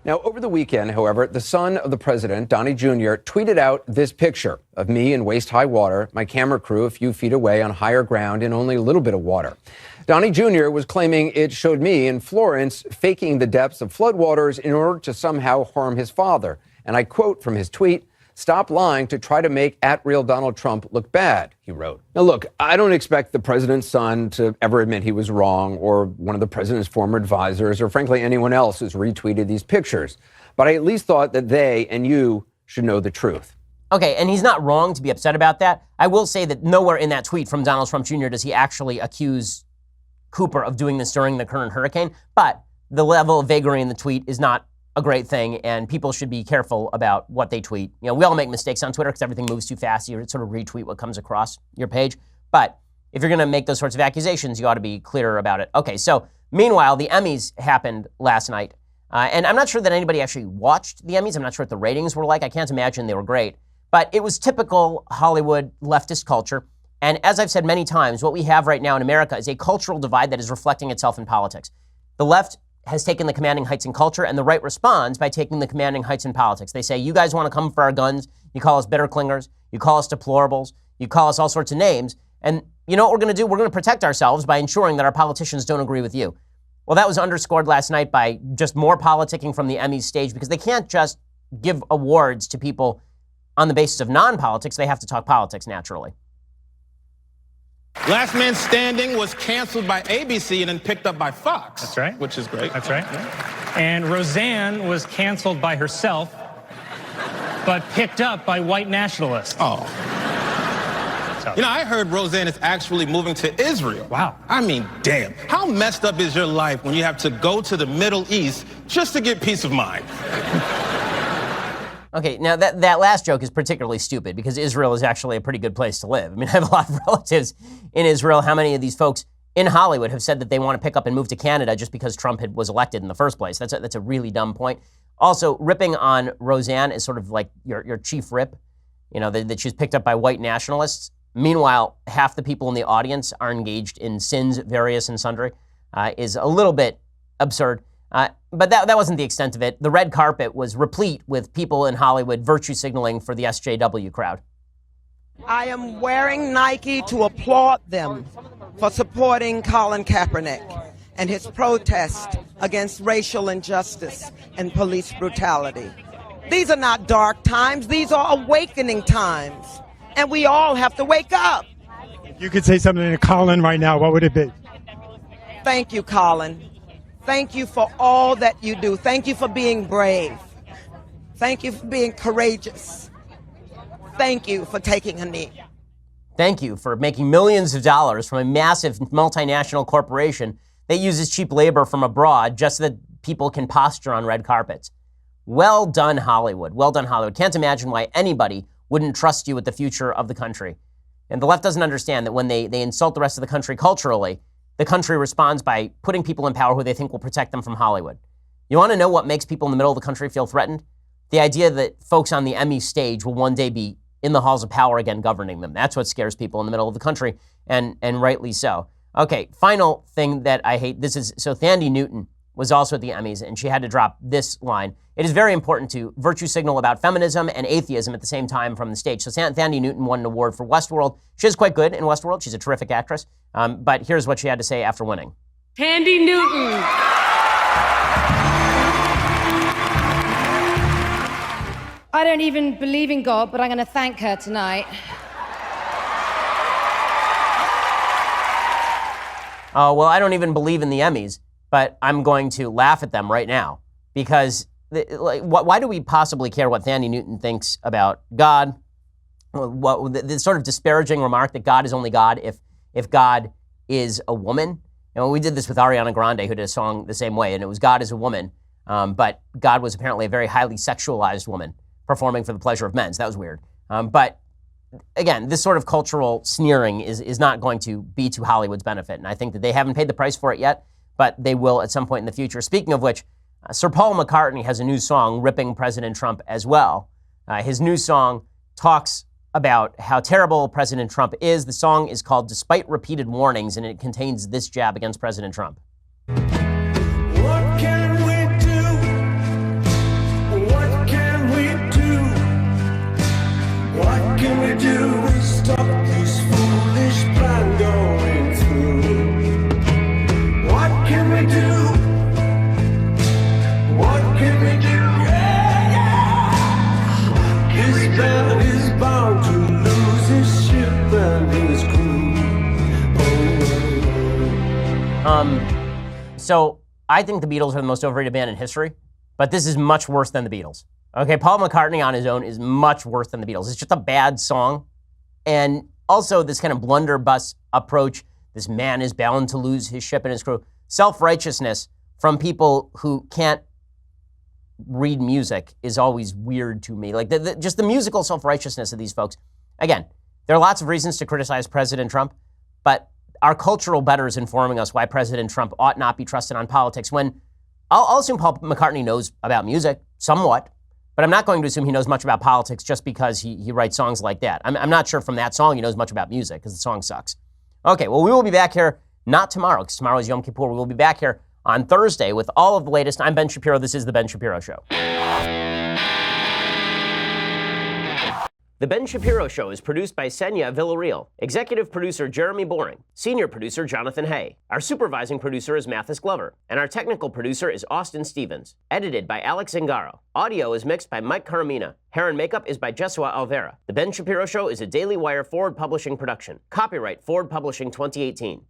Now, over the weekend, however, the son of the president, Donnie Jr., tweeted out this picture of me in waist-high water, my camera crew a few feet away on higher ground in only a little bit of water. Donnie Jr. was claiming it showed me in Florence faking the depths of floodwaters in order to somehow harm his father. And I quote from his tweet, "Stop lying to try to make @RealDonald Trump look bad," he wrote. Now, look, I don't expect the president's son to ever admit he was wrong, or one of the president's former advisors, or frankly anyone else who's retweeted these pictures. But I at least thought that they and you should know the truth. Okay, and he's not wrong to be upset about that. I will say that nowhere in that tweet from Donald Trump Jr. does he actually accuse Cooper of doing this during the current hurricane. But the level of vagary in the tweet is not a great thing, and people should be careful about what they tweet. You know, we all make mistakes on Twitter because everything moves too fast. You sort of retweet what comes across your page. But if you're going to make those sorts of accusations, you ought to be clearer about it. Okay, so meanwhile, the Emmys happened last night. And I'm not sure that anybody actually watched the Emmys. I'm not sure what the ratings were like. I can't imagine they were great. But it was typical Hollywood leftist culture. And as I've said many times, what we have right now in America is a cultural divide that is reflecting itself in politics. The left has taken the commanding heights in culture, and the right responds by taking the commanding heights in politics. They say, you guys want to come for our guns, you call us bitter clingers, you call us deplorables, you call us all sorts of names, and you know what we're going to do? We're going to protect ourselves by ensuring that our politicians don't agree with you. Well, that was underscored last night by just more politicking from the Emmys stage, because they can't just give awards to people on the basis of non-politics. They have to talk politics naturally. Last Man Standing was canceled by ABC and then picked up by Fox. That's right. Which is great. That's right. Yeah. And Roseanne was canceled by herself, but picked up by white nationalists. Oh. You know, I heard Roseanne is actually moving to Israel. Wow. I mean, damn. How messed up is your life when you have to go to the Middle East just to get peace of mind? Okay, now that last joke is particularly stupid because Israel is actually a pretty good place to live. I mean, I have a lot of relatives in Israel. How many of these folks in Hollywood have said that they want to pick up and move to Canada just because Trump was elected in the first place? That's a really dumb point. Also, ripping on Roseanne is sort of like your chief rip. that she was picked up by white nationalists. Meanwhile, half the people in the audience are engaged in sins various and sundry, is a little bit absurd. But that wasn't the extent of it. The red carpet was replete with people in Hollywood virtue signaling for the SJW crowd. I am wearing Nike to applaud them for supporting Colin Kaepernick and his protest against racial injustice and police brutality. These are not dark times. These are awakening times. And we all have to wake up. If you could say something to Colin right now, what would it be? Thank you, Colin. Thank you for all that you do. Thank you for being brave. Thank you for being courageous. Thank you for taking a knee. Thank you for making millions of dollars from a massive multinational corporation that uses cheap labor from abroad just so that people can posture on red carpets. Well done, Hollywood. Well done, Hollywood. Can't imagine why anybody wouldn't trust you with the future of the country. And the left doesn't understand that when they insult the rest of the country culturally, the country responds by putting people in power who they think will protect them from Hollywood. You want to know what makes people in the middle of the country feel threatened? The idea that folks on the Emmy stage will one day be in the halls of power again governing them. That's what scares people in the middle of the country, and rightly so. Okay, final thing that I hate. So Thandie Newton was also at the Emmys, and she had to drop this line. It is very important to virtue signal about feminism and atheism at the same time from the stage. So Thandie Newton won an award for Westworld. She is quite good in Westworld. She's a terrific actress. But here's what she had to say after winning. Thandie Newton. I don't even believe in God, but I'm going to thank her tonight. Oh, well, I don't even believe in the Emmys, but I'm going to laugh at them right now because why do we possibly care what Thandie Newton thinks about God? The sort of disparaging remark that God is only God if God is a woman. We did this with Ariana Grande, who did a song the same way, and it was God is a woman, but God was apparently a very highly sexualized woman performing for the pleasure of men. So that was weird. But again, this sort of cultural sneering is not going to be to Hollywood's benefit, and I think that they haven't paid the price for it yet, but they will at some point in the future. Speaking of which, Sir Paul McCartney has a new song ripping President Trump as well. His new song talks about how terrible President Trump is. The song is called Despite Repeated Warnings, and it contains this jab against President Trump. What can we do? What can we do? What can we do to stop this foolish plan going through? What can we do? What can we do? This man is bound to lose his ship and his crew. So I think the Beatles are the most overrated band in history, but this is much worse than the Beatles. Okay, Paul McCartney on his own is much worse than the Beatles. It's just a bad song. And also this kind of blunderbuss approach, this man is bound to lose his ship and his crew. Self-righteousness from people who can't read music is always weird to me. Like just the musical self-righteousness of these folks. Again, there are lots of reasons to criticize President Trump, but our cultural betters informing us why President Trump ought not be trusted on politics when I'll assume Paul McCartney knows about music somewhat, but I'm not going to assume he knows much about politics just because he writes songs like that. I'm not sure from that song he knows much about music because the song sucks. Okay, well, we will be back here, not tomorrow, because tomorrow is Yom Kippur. We will be back here on Thursday with all of the latest. I'm Ben Shapiro. This is The Ben Shapiro Show. The Ben Shapiro Show is produced by Senya Villarreal, executive producer Jeremy Boring, senior producer Jonathan Hay. Our supervising producer is Mathis Glover, and our technical producer is Austin Stevens. Edited by Alex Zingaro. Audio is mixed by Mike Caramina. Hair and makeup is by Jesua Alvera. The Ben Shapiro Show is a Daily Wire Forward Publishing production. Copyright Forward Publishing 2018.